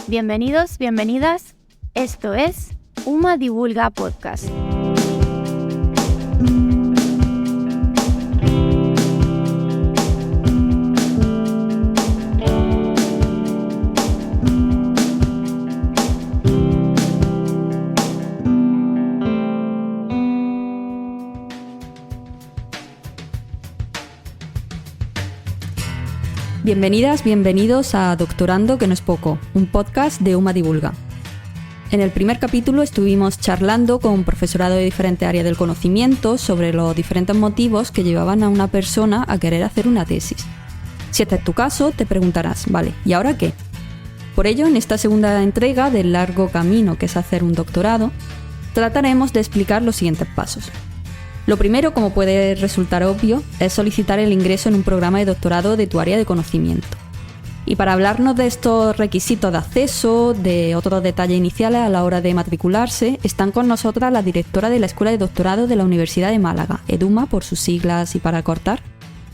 Bienvenidos, bienvenidas. Esto es UMA Divulga Podcast. Bienvenidas, bienvenidos a Doctorando, que no es poco, un podcast de UMA Divulga. En el primer capítulo estuvimos charlando con profesorado de diferentes áreas del conocimiento sobre los diferentes motivos que llevaban a una persona a querer hacer una tesis. Si este es tu caso, te preguntarás, vale, ¿y ahora qué? Por ello, en esta segunda entrega del largo camino que es hacer un doctorado, trataremos de explicar los siguientes pasos. Lo primero, como puede resultar obvio, es solicitar el ingreso en un programa de doctorado de tu área de conocimiento. Y para hablarnos de estos requisitos de acceso, de otros detalles iniciales a la hora de matricularse, están con nosotras la directora de la Escuela de Doctorado de la Universidad de Málaga, EDUMA por sus siglas y para cortar,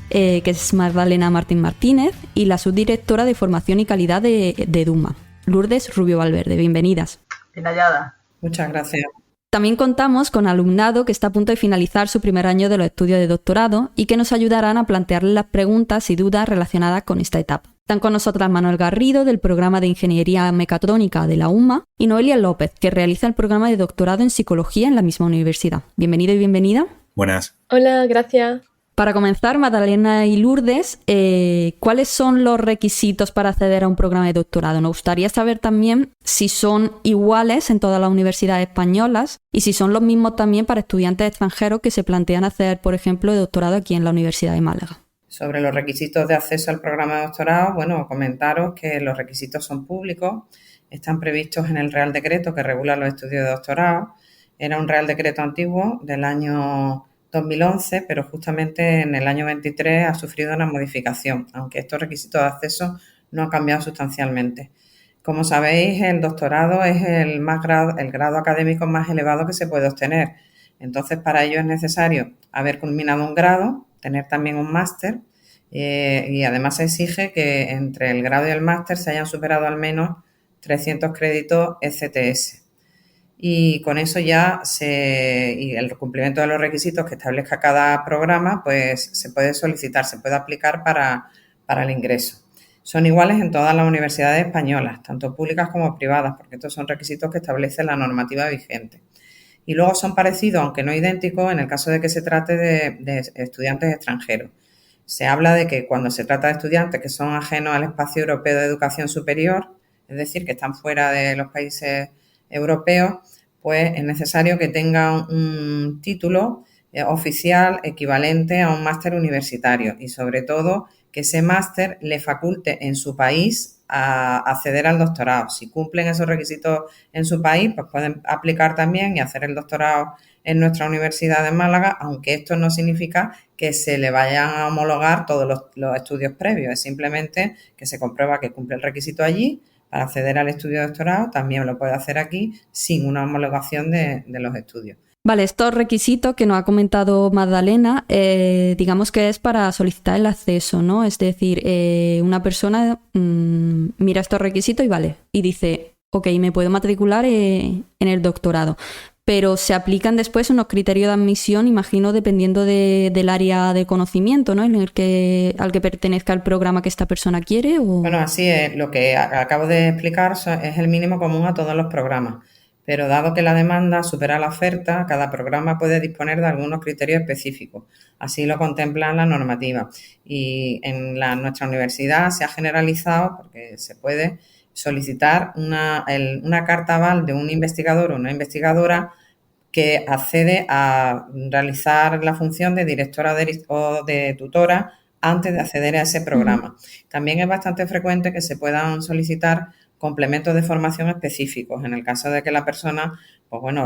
que es Magdalena Martín Martínez, y la subdirectora de Formación y Calidad de EDUMA, Lourdes Rubio Valverde. Bienvenidas. Bien hallada. Muchas gracias. También contamos con alumnado que está a punto de finalizar su primer año de los estudios de doctorado y que nos ayudarán a plantearles las preguntas y dudas relacionadas con esta etapa. Están con nosotras Manuel Garrido, del programa de Ingeniería Mecatrónica de la UMA, y Noelia López, que realiza el programa de doctorado en Psicología en la misma universidad. Bienvenido y bienvenida. Buenas. Hola, gracias. Para comenzar, Magdalena y Lourdes, ¿cuáles son los requisitos para acceder a un programa de doctorado? Nos gustaría saber también si son iguales en todas las universidades españolas y si son los mismos también para estudiantes extranjeros que se plantean hacer, por ejemplo, de doctorado aquí en la Universidad de Málaga. Sobre los requisitos de acceso al programa de doctorado, comentaros que los requisitos son públicos, están previstos en el Real Decreto que regula los estudios de doctorado. Era un Real Decreto antiguo del año 2011, pero justamente en el año 23 ha sufrido una modificación, aunque estos requisitos de acceso no han cambiado sustancialmente. Como sabéis, el doctorado es el grado académico más elevado que se puede obtener. Entonces, para ello es necesario haber culminado un grado, tener también un máster y además se exige que entre el grado y el máster se hayan superado al menos 300 créditos ECTS. Y con eso ya y el cumplimiento de los requisitos que establezca cada programa, pues se puede solicitar, se puede aplicar para el ingreso. Son iguales en todas las universidades españolas, tanto públicas como privadas, porque estos son requisitos que establece la normativa vigente. Y luego son parecidos, aunque no idénticos, en el caso de que se trate de estudiantes extranjeros. Se habla de que cuando se trata de estudiantes que son ajenos al espacio europeo de educación superior, es decir, que están fuera de los países europeos, pues es necesario que tengan un título oficial equivalente a un máster universitario y sobre todo que ese máster le faculte en su país a acceder al doctorado. Si cumplen esos requisitos en su país, pues pueden aplicar también y hacer el doctorado en nuestra Universidad de Málaga, aunque esto no significa que se le vayan a homologar todos los estudios previos, es simplemente que se comprueba que cumple el requisito allí. Para acceder al estudio de doctorado también lo puede hacer aquí sin una homologación de los estudios. Vale, estos requisitos que nos ha comentado Magdalena, digamos que es para solicitar el acceso, ¿no? Es decir, una persona mira estos requisitos y vale, y dice, ok, me puedo matricular en el doctorado. Pero se aplican después unos criterios de admisión, imagino, dependiendo del área de conocimiento, ¿no? Al que pertenezca el programa que esta persona quiere. ¿O? Bueno, así es. Lo que acabo de explicar es el mínimo común a todos los programas. Pero dado que la demanda supera la oferta, cada programa puede disponer de algunos criterios específicos. Así lo contempla la normativa. Y en nuestra universidad se ha generalizado, porque se puede solicitar una carta aval de un investigador o una investigadora que accede a realizar la función de directora o de tutora antes de acceder a ese programa. También es bastante frecuente que se puedan solicitar complementos de formación específicos en el caso de que la persona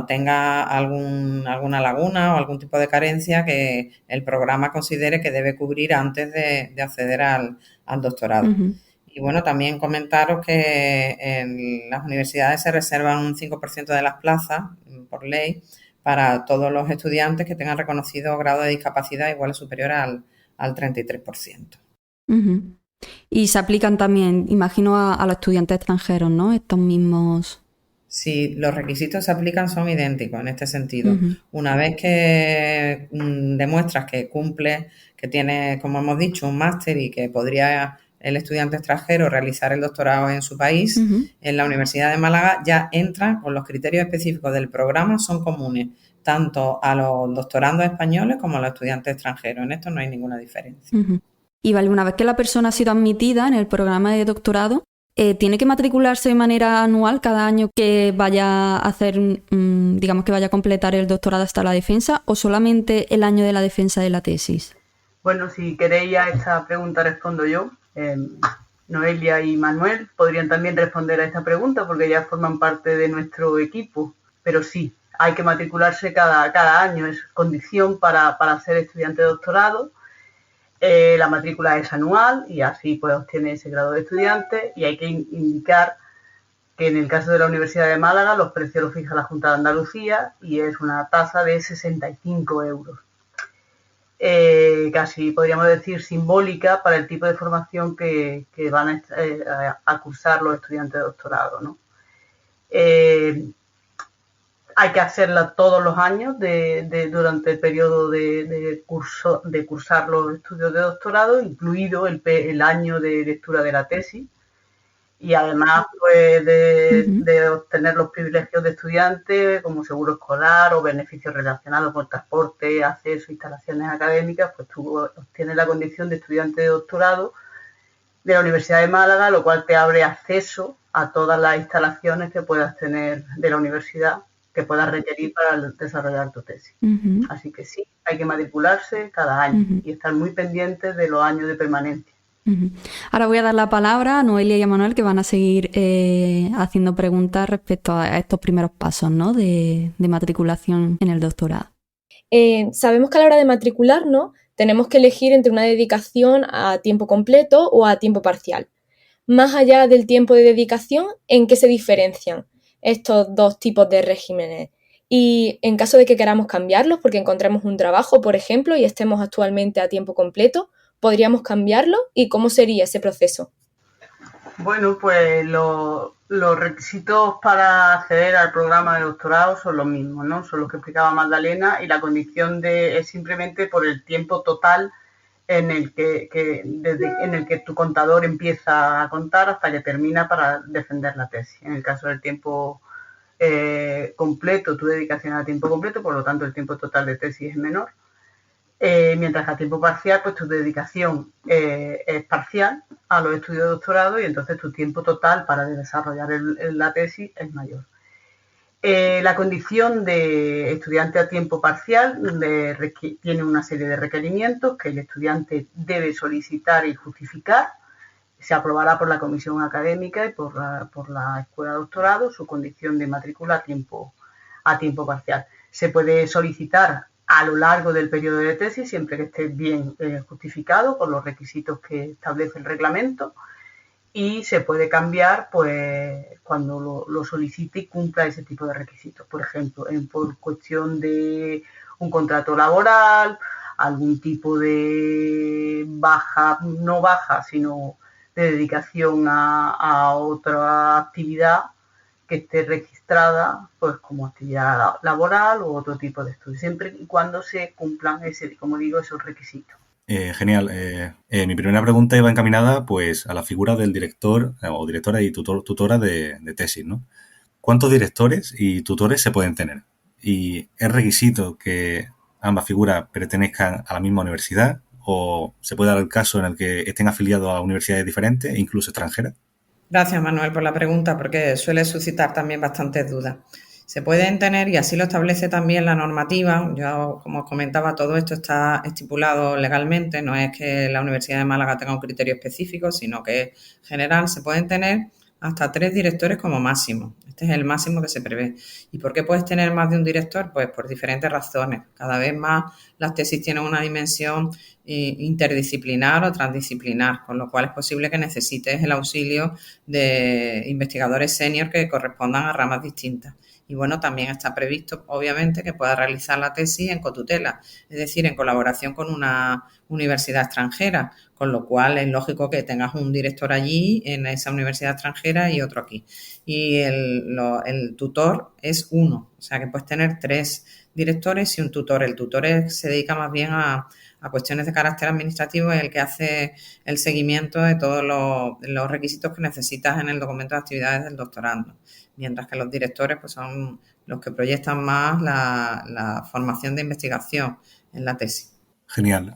tenga alguna laguna o algún tipo de carencia que el programa considere que debe cubrir antes de acceder al doctorado. Uh-huh. Y también comentaros que en las universidades se reservan un 5% de las plazas por ley para todos los estudiantes que tengan reconocido grado de discapacidad igual o superior al 33%. Uh-huh. Y se aplican también, imagino, a los estudiantes extranjeros, ¿no? Estos mismos... Si los requisitos se aplican, son idénticos en este sentido. Ujú. Una vez que demuestras que cumple, que tiene, como hemos dicho, un máster y que podría el estudiante extranjero realizar el doctorado en su país, Ujú. en la Universidad de Málaga ya entra con los criterios específicos del programa, son comunes tanto a los doctorandos españoles como a los estudiantes extranjeros. En esto no hay ninguna diferencia. Ujú. Y vale, una vez que la persona ha sido admitida en el programa de doctorado, ¿tiene que matricularse de manera anual cada año que vaya a hacer, digamos que vaya a completar el doctorado hasta la defensa, o solamente el año de la defensa de la tesis? Bueno, si queréis a esta pregunta respondo yo. Noelia y Manuel podrían también responder a esta pregunta porque ya forman parte de nuestro equipo. Pero sí, hay que matricularse cada año, es condición para ser estudiante de doctorado. La matrícula es anual y así pues obtiene ese grado de estudiante, y hay que indicar que en el caso de la Universidad de Málaga los precios los fija la Junta de Andalucía y es una tasa de 65 euros. Casi podríamos decir simbólica para el tipo de formación que van a cursar los estudiantes de doctorado, ¿no? Hay que hacerla todos los años durante el periodo de cursar los estudios de doctorado, incluido el año de lectura de la tesis. Y además pues, de obtener los privilegios de estudiante como seguro escolar o beneficios relacionados con transporte, acceso, instalaciones académicas, pues tú obtienes la condición de estudiante de doctorado de la Universidad de Málaga, lo cual te abre acceso a todas las instalaciones que puedas tener de la universidad, que puedas requerir para desarrollar tu tesis. Ujú. Así que sí, hay que matricularse cada año y estar muy pendientes de los años de permanencia. Ujú. Ahora voy a dar la palabra a Noelia y a Manuel, que van a seguir haciendo preguntas respecto a estos primeros pasos, ¿no? de matriculación en el doctorado. Sabemos que a la hora de matricularnos tenemos que elegir entre una dedicación a tiempo completo o a tiempo parcial. Más allá del tiempo de dedicación, ¿en qué se diferencian estos dos tipos de regímenes? Y en caso de que queramos cambiarlos porque encontremos un trabajo, por ejemplo, y estemos actualmente a tiempo completo, ¿podríamos cambiarlo? ¿Y cómo sería ese proceso? Bueno, pues los requisitos para acceder al programa de doctorado son los mismos, ¿no? Son los que explicaba Magdalena, y la condición es simplemente por el tiempo total en el que tu contador empieza a contar hasta que termina para defender la tesis. En el caso del tiempo completo, tu dedicación a tiempo completo, por lo tanto el tiempo total de tesis es menor. Mientras que a tiempo parcial, pues tu dedicación es parcial a los estudios de doctorado y entonces tu tiempo total para desarrollar la tesis es mayor. La condición de estudiante a tiempo parcial tiene una serie de requerimientos que el estudiante debe solicitar y justificar. Se aprobará por la comisión académica y por la escuela de doctorado su condición de matrícula a tiempo parcial. Se puede solicitar a lo largo del periodo de tesis, siempre que esté bien justificado por los requisitos que establece el reglamento, y se puede cambiar pues cuando lo solicite y cumpla ese tipo de requisitos. Por ejemplo, por cuestión de un contrato laboral, algún tipo de no baja, sino de dedicación a otra actividad que esté registrada pues como actividad laboral u otro tipo de estudio, siempre y cuando se cumplan esos requisitos. Genial. Mi primera pregunta iba encaminada pues a la figura del director o directora y tutora de tesis, ¿no? ¿Cuántos directores y tutores se pueden tener? ¿Y es requisito que ambas figuras pertenezcan a la misma universidad o se puede dar el caso en el que estén afiliados a universidades diferentes, incluso extranjeras? Gracias, Manuel, por la pregunta, porque suele suscitar también bastantes dudas. Se pueden tener, y así lo establece también la normativa. Yo, como os comentaba, todo esto está estipulado legalmente. No es que la Universidad de Málaga tenga un criterio específico, sino que en general se pueden tener hasta 3 directores como máximo. Este es el máximo que se prevé. ¿Y por qué puedes tener más de un director? Pues por diferentes razones. Cada vez más las tesis tienen una dimensión interdisciplinar o transdisciplinar, con lo cual es posible que necesites el auxilio de investigadores senior que correspondan a ramas distintas. Y bueno, también está previsto, obviamente, que pueda realizar la tesis en cotutela, es decir, en colaboración con una universidad extranjera, con lo cual es lógico que tengas un director allí en esa universidad extranjera y otro aquí. Y el tutor es uno, o sea que puedes tener 3 directores y un tutor. El tutor se dedica más bien a cuestiones de carácter administrativo, es el que hace el seguimiento de todos los requisitos que necesitas en el documento de actividades del doctorando, mientras que los directores pues son los que proyectan más la formación de investigación en la tesis. Genial.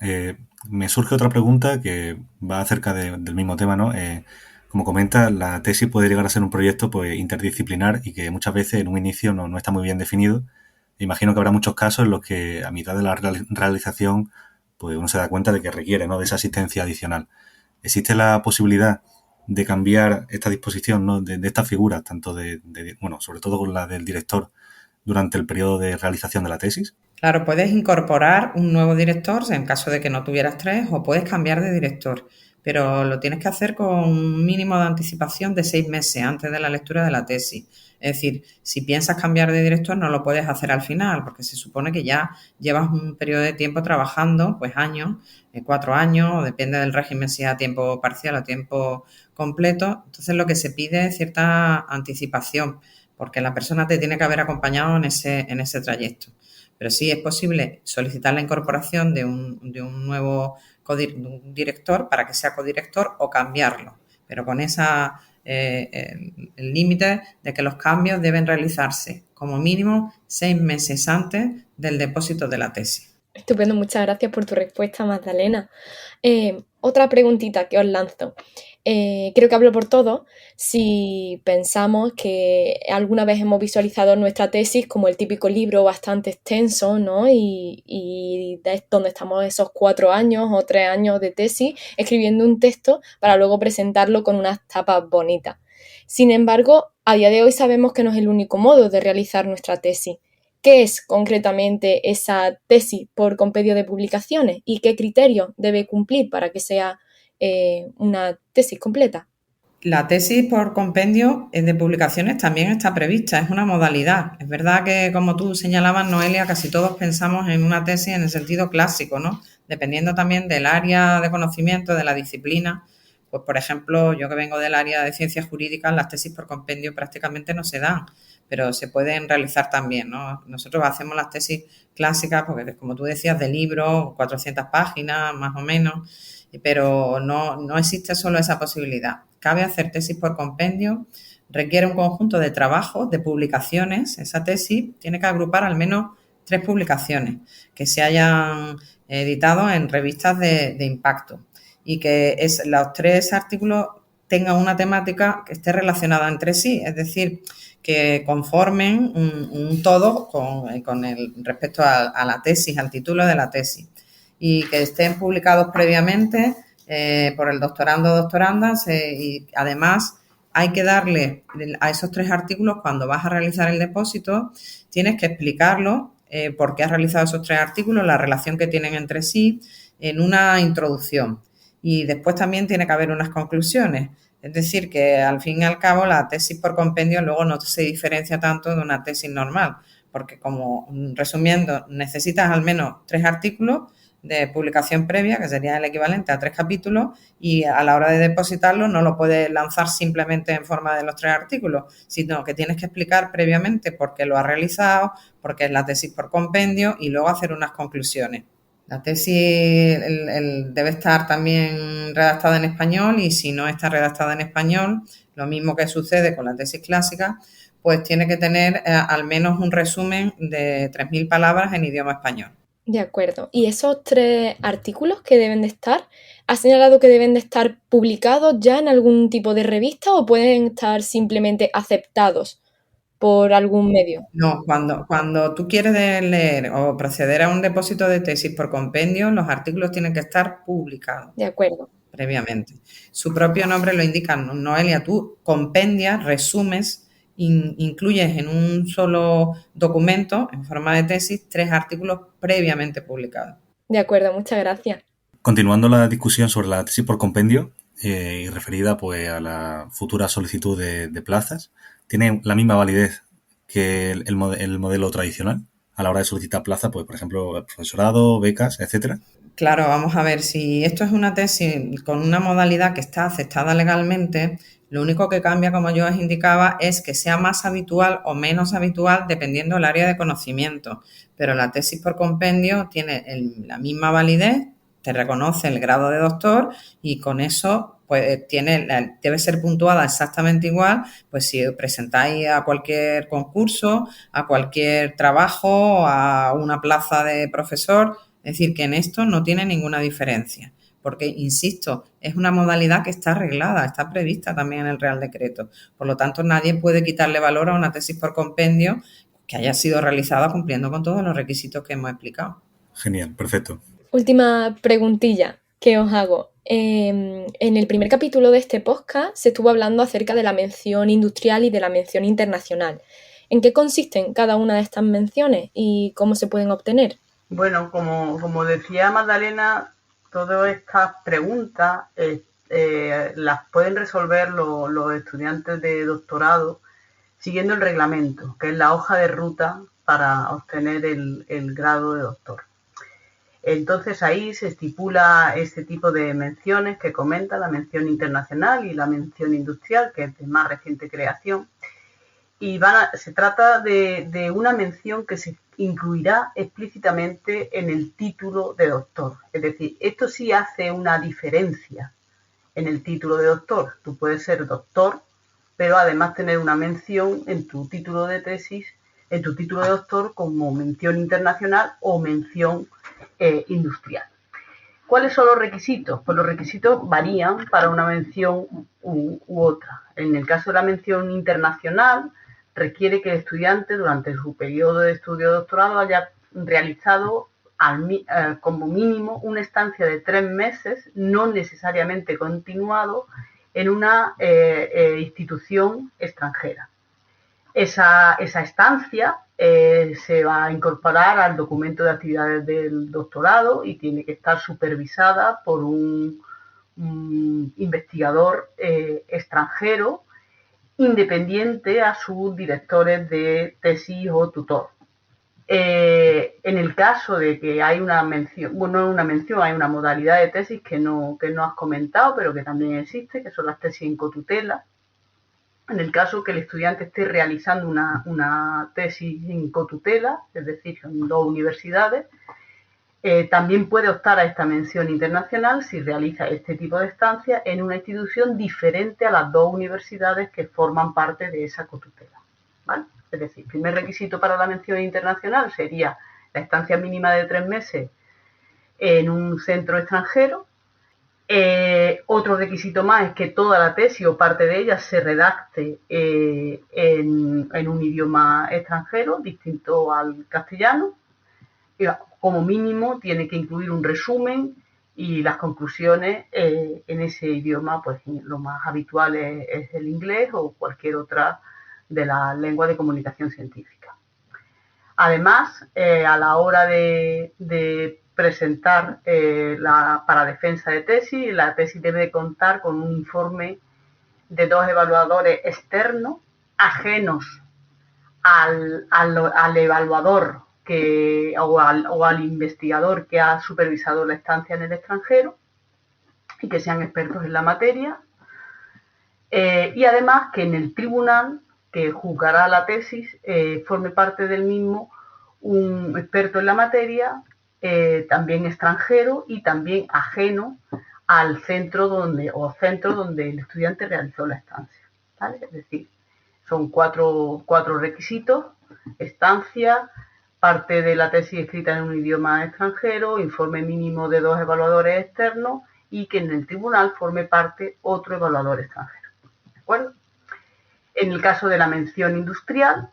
Me surge otra pregunta que va acerca del mismo tema, ¿no? Como comenta, la tesis puede llegar a ser un proyecto pues, interdisciplinar y que muchas veces en un inicio no está muy bien definido. Imagino que habrá muchos casos en los que a mitad de la realización pues uno se da cuenta de que requiere, ¿no?, de esa asistencia adicional. ¿Existe la posibilidad de cambiar esta disposición, ¿no?, de estas figuras, tanto bueno, sobre todo con la del director, durante el periodo de realización de la tesis? Claro, puedes incorporar un nuevo director en caso de que no tuvieras 3 o puedes cambiar de director, pero lo tienes que hacer con un mínimo de anticipación de 6 meses antes de la lectura de la tesis. Es decir, si piensas cambiar de director no lo puedes hacer al final porque se supone que ya llevas un periodo de tiempo trabajando, pues años, 4 años, o depende del régimen si a tiempo parcial o a tiempo completo. Entonces lo que se pide es cierta anticipación porque la persona te tiene que haber acompañado en ese trayecto. Pero sí es posible solicitar la incorporación de un nuevo director para que sea codirector o cambiarlo, pero con el límite de que los cambios deben realizarse como mínimo 6 meses antes del depósito de la tesis. Estupendo, muchas gracias por tu respuesta, Magdalena. Otra preguntita que os lanzo. Creo que hablo por todos si pensamos que alguna vez hemos visualizado nuestra tesis como el típico libro bastante extenso, ¿no? Y es donde estamos esos 4 años o 3 años de tesis escribiendo un texto para luego presentarlo con unas tapas bonitas. Sin embargo, a día de hoy sabemos que no es el único modo de realizar nuestra tesis. ¿Qué es concretamente esa tesis por compendio de publicaciones y qué criterios debe cumplir para que sea una tesis completa? La tesis por compendio de publicaciones también está prevista, es una modalidad. Es verdad que, como tú señalabas, Noelia, casi todos pensamos en una tesis en el sentido clásico, ¿no? Dependiendo también del área de conocimiento, de la disciplina. Pues, por ejemplo, yo que vengo del área de ciencias jurídicas, las tesis por compendio prácticamente no se dan, pero se pueden realizar también, ¿no? Nosotros hacemos las tesis clásicas porque, como tú decías, de libros, 400 páginas más o menos, pero no existe solo esa posibilidad. Cabe hacer tesis por compendio, requiere un conjunto de trabajos, de publicaciones. Esa tesis tiene que agrupar al menos 3 publicaciones que se hayan editado en revistas de impacto y que los 3 artículos tengan una temática que esté relacionada entre sí, es decir, que conformen un todo con respecto a la tesis, al título de la tesis, y que estén publicados previamente por el doctorando o doctorandas y además hay que darle a esos 3 artículos, cuando vas a realizar el depósito, tienes que explicarlo, por qué has realizado esos 3 artículos, la relación que tienen entre sí, en una introducción. Y después también tiene que haber unas conclusiones. Es decir, que al fin y al cabo la tesis por compendio luego no se diferencia tanto de una tesis normal, porque como resumiendo, necesitas al menos 3 artículos de publicación previa, que sería el equivalente a 3 capítulos, y a la hora de depositarlo no lo puedes lanzar simplemente en forma de los 3 artículos, sino que tienes que explicar previamente por qué lo has realizado, por qué es la tesis por compendio y luego hacer unas conclusiones. La tesis debe estar también redactada en español y si no está redactada en español, lo mismo que sucede con la tesis clásica, pues tiene que tener al menos un resumen de 3.000 palabras en idioma español. De acuerdo. ¿Y esos 3 artículos que deben de estar, has señalado que deben de estar publicados ya en algún tipo de revista o pueden estar simplemente aceptados por algún medio? No, cuando tú quieres leer o proceder a un depósito de tesis por compendio, los artículos tienen que estar publicados. De acuerdo. Previamente. Su propio nombre lo indica, Noelia, tú compendias, resumes, incluyes en un solo documento, en forma de tesis, 3 artículos previamente publicados. De acuerdo, muchas gracias. Continuando la discusión sobre la tesis por compendio y referida pues a la futura solicitud de plazas, ¿tiene la misma validez que el modelo tradicional a la hora de solicitar plaza, pues por ejemplo, profesorado, becas, etcétera? Claro, vamos a ver, si esto es una tesis con una modalidad que está aceptada legalmente, lo único que cambia, como yo os indicaba, es que sea más habitual o menos habitual dependiendo del área de conocimiento. Pero la tesis por compendio tiene la misma validez, te reconoce el grado de doctor y con eso pues debe ser puntuada exactamente igual, pues si presentáis a cualquier concurso, a cualquier trabajo, a una plaza de profesor. Es decir, que en esto no tiene ninguna diferencia, porque, insisto, es una modalidad que está arreglada, está prevista también en el Real Decreto. Por lo tanto, nadie puede quitarle valor a una tesis por compendio que haya sido realizada cumpliendo con todos los requisitos que hemos explicado. Genial, perfecto. Última preguntilla que os hago. En el primer capítulo de este podcast se estuvo hablando acerca de la mención industrial y de la mención internacional. ¿En qué consisten cada una de estas menciones y cómo se pueden obtener? Bueno, como decía Magdalena, todas estas preguntas las pueden resolver los estudiantes de doctorado siguiendo el reglamento, que es la hoja de ruta para obtener el grado de doctor. Entonces ahí se estipula este tipo de menciones que comenta, la mención internacional y la mención industrial, que es de más reciente creación. Y se trata de una mención que se incluirá explícitamente en el título de doctor. Es decir, esto sí hace una diferencia en el título de doctor. Tú puedes ser doctor, pero además tener una mención en tu título de tesis, en tu título de doctor como mención internacional o mención industrial. ¿Cuáles son los requisitos? Pues los requisitos varían para una mención u otra. En el caso de la mención internacional, requiere que el estudiante durante su periodo de estudio de doctorado haya realizado como mínimo una estancia de 3 meses, no necesariamente continuado, en una institución extranjera. Esa estancia se va a incorporar al documento de actividades del doctorado y tiene que estar supervisada por un investigador extranjero independiente a sus directores de tesis o tutor. En el caso de que hay una mención, hay una modalidad de tesis que no has comentado, pero que también existe, que son las tesis en cotutela. En el caso que el estudiante esté realizando una tesis en cotutela, es decir, en 2 universidades, también puede optar a esta mención internacional si realiza este tipo de estancia en una institución diferente a las 2 universidades que forman parte de esa cotutela, ¿vale? Es decir, el primer requisito para la mención internacional sería la estancia mínima de 3 meses en un centro extranjero. Otro requisito más es que toda la tesis o parte de ella se redacte en un idioma extranjero distinto al castellano. Como mínimo tiene que incluir un resumen y las conclusiones en ese idioma, pues lo más habitual es el inglés o cualquier otra de las lenguas de comunicación científica. Además, a la hora de presentar para defensa de tesis, la tesis debe contar con un informe de 2 evaluadores externos, ajenos al evaluador o al investigador que ha supervisado la estancia en el extranjero y que sean expertos en la materia. Y además que en el tribunal que juzgará la tesis forme parte del mismo un experto en la materia, también extranjero y también ajeno al centro donde el estudiante realizó la estancia, ¿vale? Es decir, son cuatro requisitos: estancia, parte de la tesis escrita en un idioma extranjero, informe mínimo de 2 evaluadores externos y que en el tribunal forme parte otro evaluador extranjero. ¿De acuerdo? En el caso de la mención industrial,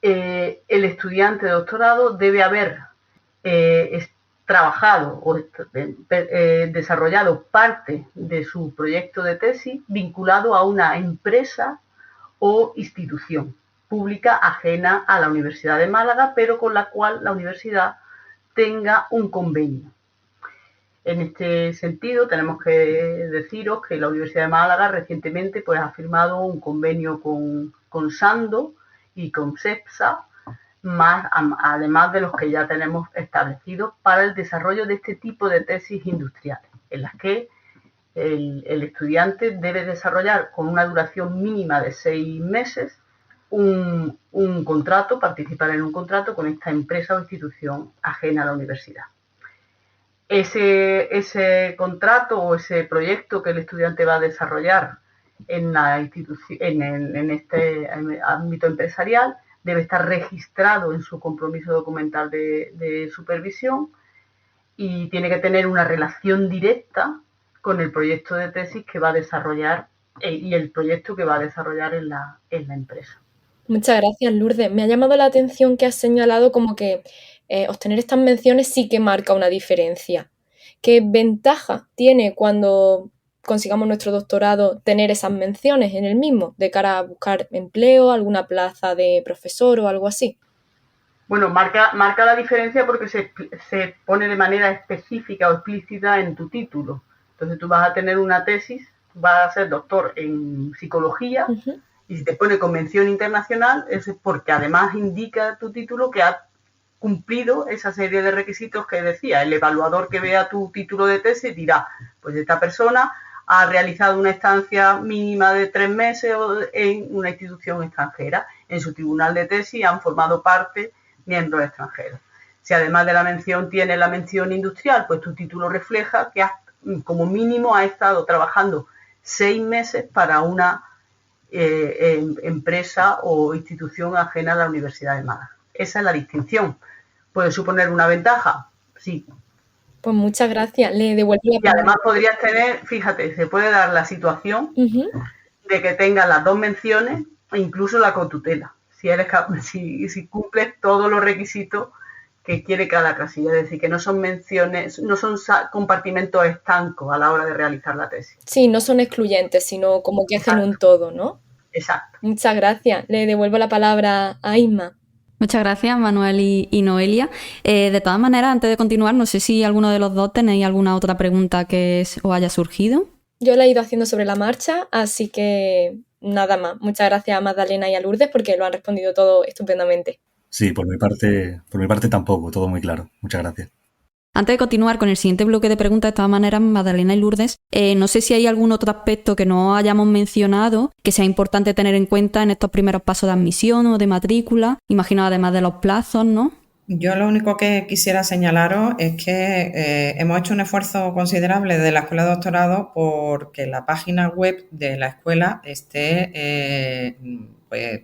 el estudiante de doctorado debe haber trabajado o desarrollado parte de su proyecto de tesis vinculado a una empresa o institución pública ajena a la Universidad de Málaga, pero con la cual la universidad tenga un convenio. En este sentido, tenemos que deciros que la Universidad de Málaga recientemente ha firmado un convenio con Sando y Concepsa, además de los que ya tenemos establecidos para el desarrollo de este tipo de tesis industriales, en las que el estudiante debe desarrollar con una duración mínima de 6 meses un contrato, participar en un contrato con esta empresa o institución ajena a la universidad. Ese contrato o ese proyecto que el estudiante va a desarrollar en este ámbito empresarial debe estar registrado en su compromiso documental de supervisión y tiene que tener una relación directa con el proyecto de tesis que va a desarrollar y el proyecto que va a desarrollar en la empresa. Muchas gracias, Lourdes. Me ha llamado la atención que has señalado como que obtener estas menciones sí que marca una diferencia. ¿Qué ventaja tiene cuando consigamos nuestro doctorado tener esas menciones en el mismo, de cara a buscar empleo, alguna plaza de profesor o algo así? Bueno, marca la diferencia porque se pone de manera específica o explícita en tu título. Entonces tú vas a tener una tesis, vas a ser doctor en psicología, uh-huh. Y si te pone convención internacional, eso es porque además indica tu título que ha cumplido esa serie de requisitos que decía. El evaluador que vea tu título de tesis dirá, pues esta persona ha realizado una estancia mínima de 3 meses en una institución extranjera. En su tribunal de tesis han formado parte miembros extranjeros. Si además de la mención tiene la mención industrial, pues tu título refleja que como mínimo has estado trabajando 6 meses para una empresa o institución ajena a la Universidad de Málaga. Esa es la distinción. ¿Puede suponer una ventaja? Sí. Pues muchas gracias. Le devuelvo la palabra. Y además podrías tener, fíjate, se puede dar la situación uh-huh. de que tengas las 2 menciones e incluso la cotutela, si cumples todos los requisitos que quiere cada casilla. Es decir, que no son menciones, no son compartimentos estancos a la hora de realizar la tesis. Sí, no son excluyentes, sino como que hacen un todo, ¿no? Exacto. Muchas gracias. Le devuelvo la palabra a Isma. Muchas gracias, Manuel y Noelia. De todas maneras, antes de continuar, no sé si alguno de los dos tenéis alguna otra pregunta que os haya surgido. Yo la he ido haciendo sobre la marcha, así que nada más. Muchas gracias a Magdalena y a Lourdes porque lo han respondido todo estupendamente. Sí, por mi parte tampoco, todo muy claro. Muchas gracias. Antes de continuar con el siguiente bloque de preguntas, de todas maneras, Magdalena y Lourdes, no sé si hay algún otro aspecto que no hayamos mencionado que sea importante tener en cuenta en estos primeros pasos de admisión o de matrícula, imagino además de los plazos, ¿no? Yo lo único que quisiera señalaros es que hemos hecho un esfuerzo considerable de la Escuela de Doctorado porque la página web de la escuela esté, pues,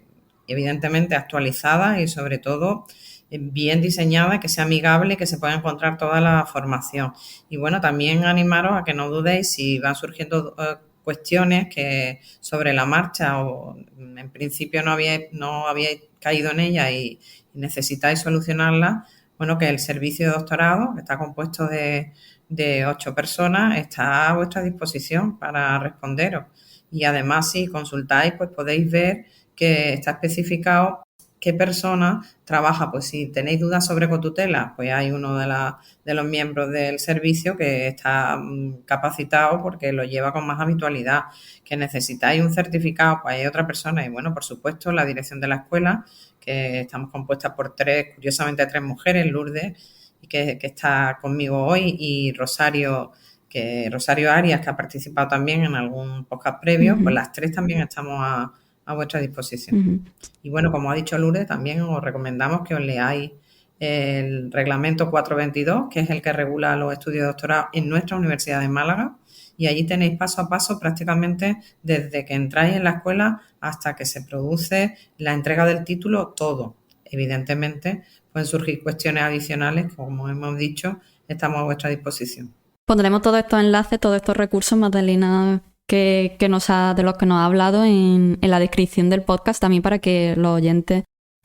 evidentemente actualizada y sobre todo bien diseñada, que sea amigable y que se pueda encontrar toda la formación. Y bueno, también animaros a que no dudéis si van surgiendo cuestiones que sobre la marcha o en principio no habíais caído en ellas y necesitáis solucionarlas, bueno, que el servicio de doctorado, que está compuesto de 8 personas, está a vuestra disposición para responderos. Y además, si consultáis, pues podéis ver que está especificado qué persona trabaja. Pues si tenéis dudas sobre cotutela, pues hay uno de los miembros del servicio que está capacitado porque lo lleva con más habitualidad. Que necesitáis un certificado, pues hay otra persona. Y bueno, por supuesto, la dirección de la escuela, que estamos compuestas por curiosamente 3 mujeres, Lourdes, y que está conmigo hoy, y Rosario Arias, que ha participado también en algún podcast previo. Uh-huh. Pues las 3 también estamos a vuestra disposición. Uh-huh. Y bueno, como ha dicho Lourdes, también os recomendamos que os leáis el reglamento 422, que es el que regula los estudios de doctorado en nuestra Universidad de Málaga, y allí tenéis paso a paso prácticamente desde que entráis en la escuela hasta que se produce la entrega del título, todo. Evidentemente pueden surgir cuestiones adicionales, como hemos dicho, estamos a vuestra disposición. Pondremos todos estos enlaces, todos estos recursos, Magdalena, de los que nos ha hablado en la descripción del podcast, también para que los oyentes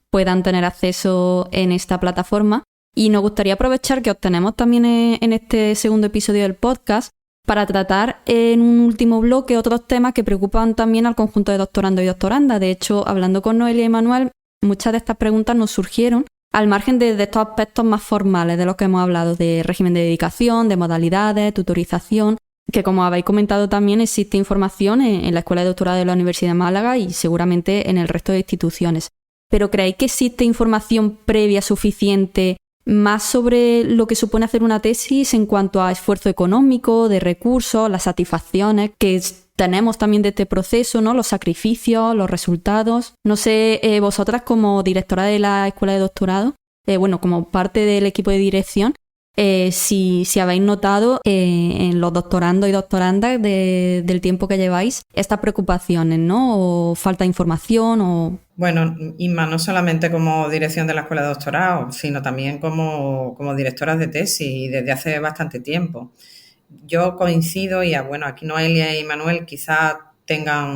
puedan tener acceso en esta plataforma. Y nos gustaría aprovechar que os tenemos también en este segundo episodio del podcast para tratar en un último bloque otros temas que preocupan también al conjunto de doctorandos y doctorandas. De hecho, hablando con Noelia y Manuel, muchas de estas preguntas nos surgieron al margen de estos aspectos más formales de los que hemos hablado, de régimen de dedicación, de modalidades, tutorización, que como habéis comentado también existe información en la Escuela de Doctorado de la Universidad de Málaga y seguramente en el resto de instituciones. pero ¿creéis que existe información previa suficiente más sobre lo que supone hacer una tesis en cuanto a esfuerzo económico, de recursos, las satisfacciones que tenemos también de este proceso, ¿no? Los sacrificios, los resultados? No sé, vosotras como directora de la Escuela de Doctorado, como parte del equipo de dirección, si habéis notado en los doctorandos y doctorandas del tiempo que lleváis estas preocupaciones, ¿no? O falta de información o... Bueno, Inma, no solamente como dirección de la Escuela de Doctorado, sino también como directoras de tesis y desde hace bastante tiempo. Yo coincido y, aquí Noelia y Manuel quizás tengan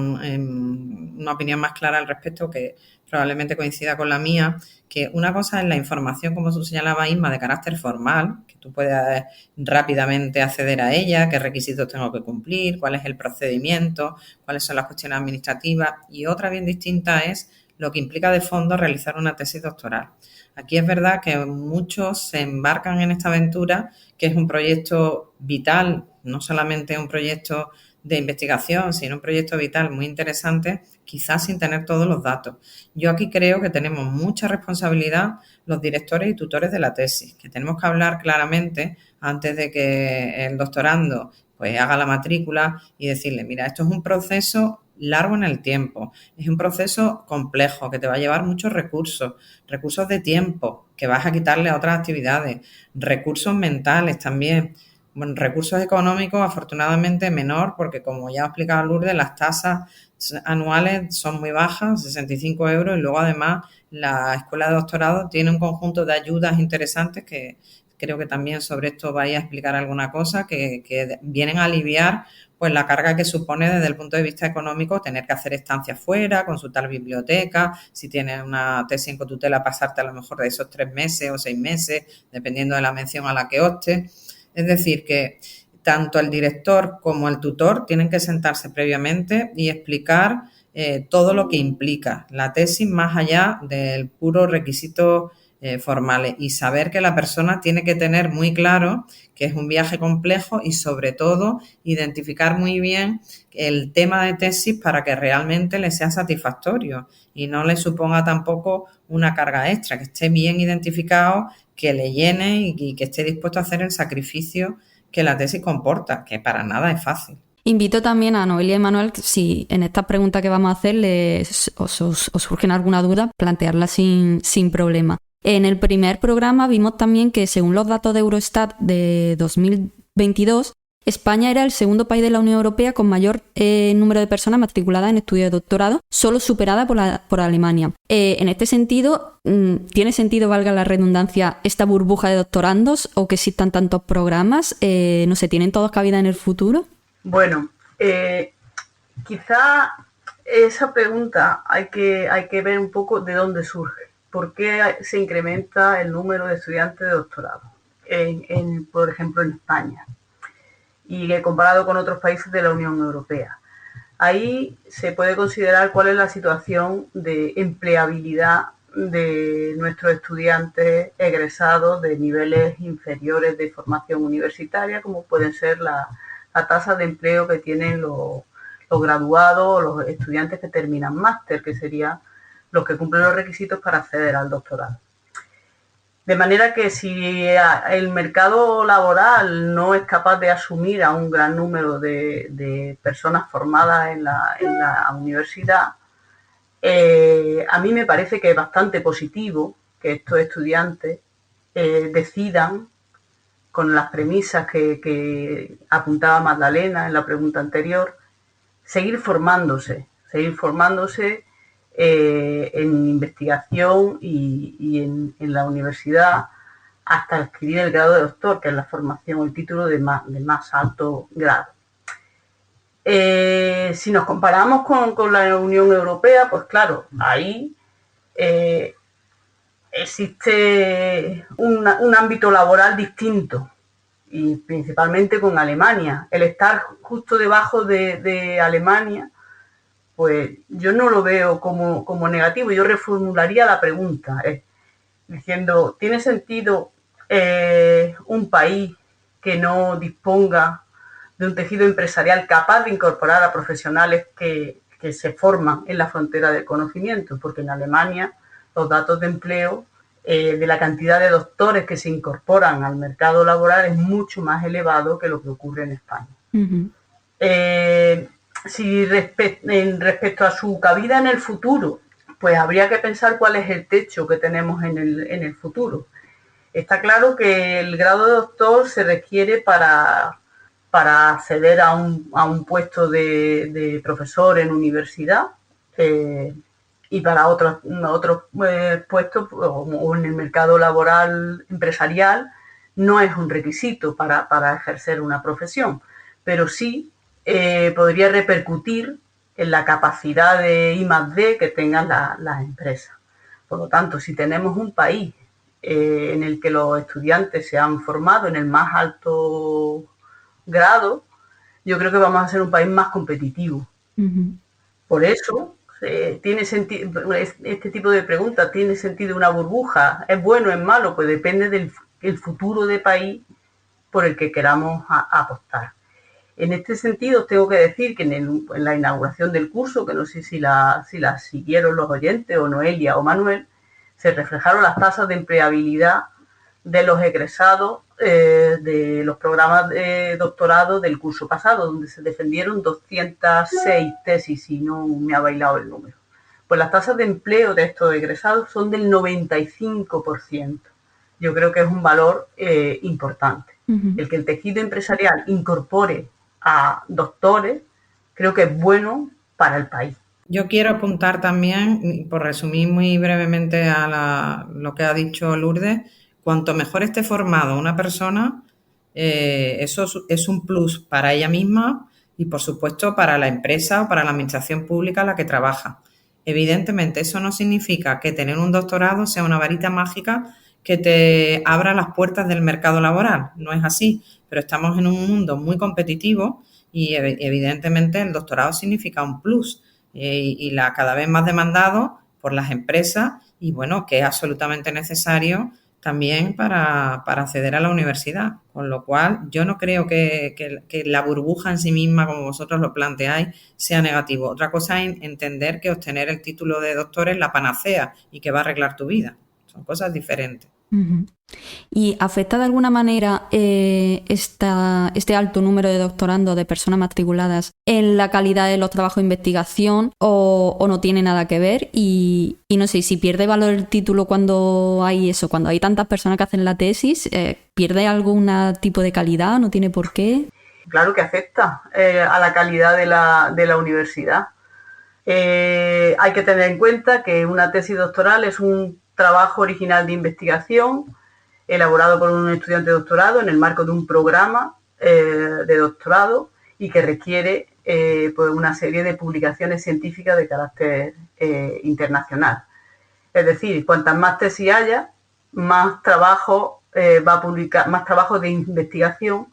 una opinión más clara al respecto, que probablemente coincida con la mía, que una cosa es la información, como tú señalabas, Inma, de carácter formal, que tú puedas rápidamente acceder a ella, qué requisitos tengo que cumplir, cuál es el procedimiento, cuáles son las cuestiones administrativas, y otra bien distinta es lo que implica de fondo realizar una tesis doctoral. Aquí es verdad que muchos se embarcan en esta aventura, que es un proyecto vital, no solamente un proyecto de investigación, sino un proyecto vital muy interesante, quizás sin tener todos los datos. Yo aquí creo que tenemos mucha responsabilidad los directores y tutores de la tesis, que tenemos que hablar claramente antes de que el doctorando pues haga la matrícula y decirle, mira, esto es un proceso largo en el tiempo, es un proceso complejo que te va a llevar muchos recursos de tiempo que vas a quitarle a otras actividades, recursos mentales también. Bueno, recursos económicos afortunadamente menor porque, como ya ha explicado Lourdes, las tasas anuales son muy bajas, 65 euros, y luego además la Escuela de Doctorado tiene un conjunto de ayudas interesantes que creo que también sobre esto vais a explicar alguna cosa, que vienen a aliviar pues la carga que supone desde el punto de vista económico tener que hacer estancias fuera, consultar biblioteca, si tienes una tesis en cotutela, pasarte a lo mejor de esos 3 meses o 6 meses, dependiendo de la mención a la que optes. Es decir, que tanto el director como el tutor tienen que sentarse previamente y explicar todo lo que implica la tesis más allá del puro requisito formales, y saber que la persona tiene que tener muy claro que es un viaje complejo y, sobre todo, identificar muy bien el tema de tesis para que realmente le sea satisfactorio y no le suponga tampoco una carga extra, que esté bien identificado, que le llene y que esté dispuesto a hacer el sacrificio que la tesis comporta, que para nada es fácil. Invito también a Noelia y Manuel, si en esta pregunta que vamos a hacer os surgen alguna duda, plantearla sin problema. En el primer programa vimos también que, según los datos de Eurostat de 2022, España era el segundo país de la Unión Europea con mayor número de personas matriculadas en estudios de doctorado, solo superada por Alemania. En este sentido, ¿tiene sentido, valga la redundancia, esta burbuja de doctorandos o que existan tantos programas? No sé, ¿tienen todos cabida en el futuro? Bueno, quizá esa pregunta hay que ver un poco de dónde surge. ¿Por qué se incrementa el número de estudiantes de doctorado, por ejemplo, en España, y comparado con otros países de la Unión Europea? Ahí se puede considerar cuál es la situación de empleabilidad de nuestros estudiantes egresados de niveles inferiores de formación universitaria, como pueden ser la tasa de empleo que tienen los graduados o los estudiantes que terminan máster, que serían los que cumplen los requisitos para acceder al doctorado. De manera que si el mercado laboral no es capaz de asumir a un gran número de personas formadas en la universidad, a mí me parece que es bastante positivo que estos estudiantes decidan, con las premisas que apuntaba Magdalena en la pregunta anterior, seguir formándose en investigación y en la universidad hasta adquirir el grado de doctor, que es la formación o el título de más alto grado. Si nos comparamos con la Unión Europea, pues claro, ahí existe un ámbito laboral distinto, y principalmente con Alemania. El estar justo debajo de Alemania, pues yo no lo veo como negativo. Yo reformularía la pregunta diciendo, ¿tiene sentido un país que no disponga de un tejido empresarial capaz de incorporar a profesionales que se forman en la frontera del conocimiento? Porque en Alemania los datos de empleo de la cantidad de doctores que se incorporan al mercado laboral es mucho más elevado que lo que ocurre en España. Ujú. Respecto a su cabida en el futuro, pues habría que pensar cuál es el techo que tenemos en el futuro. Está claro que el grado de doctor se requiere para acceder a un puesto de profesor en universidad y para otros puestos o en el mercado laboral empresarial no es un requisito para ejercer una profesión, pero sí podría repercutir en la capacidad de I+D que tengan las empresas. Por lo tanto, si tenemos un país en el que los estudiantes se han formado en el más alto grado, yo creo que vamos a ser un país más competitivo. Ujú. Por eso, tiene sentido, este tipo de preguntas, ¿tiene sentido una burbuja? ¿Es bueno, es malo? Pues depende del futuro de país por el que queramos apostar. En este sentido, tengo que decir que en la inauguración del curso, que no sé si la siguieron los oyentes, o Noelia o Manuel, se reflejaron las tasas de empleabilidad de los egresados de los programas de doctorado del curso pasado, donde se defendieron 206 tesis, si no me ha bailado el número. Pues las tasas de empleo de estos egresados son del 95%. Yo creo que es un valor importante. Ujú. El que el tejido empresarial incorpore a doctores, creo que es bueno para el país. Yo quiero apuntar también, por resumir muy brevemente lo que ha dicho Lourdes, cuanto mejor esté formado una persona, eso es un plus para ella misma y, por supuesto, para la empresa o para la administración pública en la que trabaja. Evidentemente, eso no significa que tener un doctorado sea una varita mágica que te abra las puertas del mercado laboral. No es así, pero estamos en un mundo muy competitivo y, evidentemente, el doctorado significa un plus. Y cada vez más demandado por las empresas y, bueno, que es absolutamente necesario también para acceder a la universidad. Con lo cual, yo no creo que la burbuja en sí misma, como vosotros lo planteáis, sea negativo. Otra cosa es entender que obtener el título de doctor es la panacea y que va a arreglar tu vida. Son cosas diferentes. Ujú. ¿Y afecta de alguna manera este alto número de doctorandos, de personas matriculadas, en la calidad de los trabajos de investigación o no tiene nada que ver? Y no sé, si pierde valor el título cuando hay tantas personas que hacen la tesis, ¿pierde algún tipo de calidad? ¿No tiene por qué? Claro que afecta a la calidad de la universidad. Hay que tener en cuenta que una tesis doctoral es un trabajo original de investigación elaborado por un estudiante de doctorado en el marco de un programa de doctorado y que requiere pues una serie de publicaciones científicas de carácter internacional. Es decir, cuantas más tesis haya, más trabajo va a publicar, más trabajo de investigación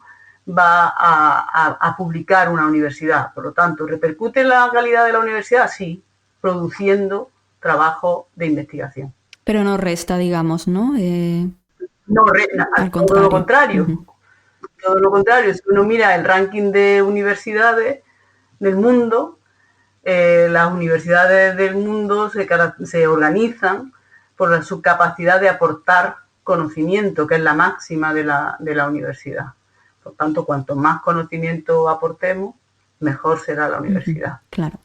va a publicar una universidad. Por lo tanto, ¿repercute en la calidad de la universidad? Sí, produciendo trabajo de investigación. Pero no resta, digamos, ¿no? No, Al todo lo contrario. Uh-huh. Todo lo contrario. Si uno mira el ranking de universidades del mundo, las universidades del mundo se organizan por su capacidad de aportar conocimiento, que es la máxima de la universidad. Por tanto, cuanto más conocimiento aportemos, mejor será la universidad. Claro.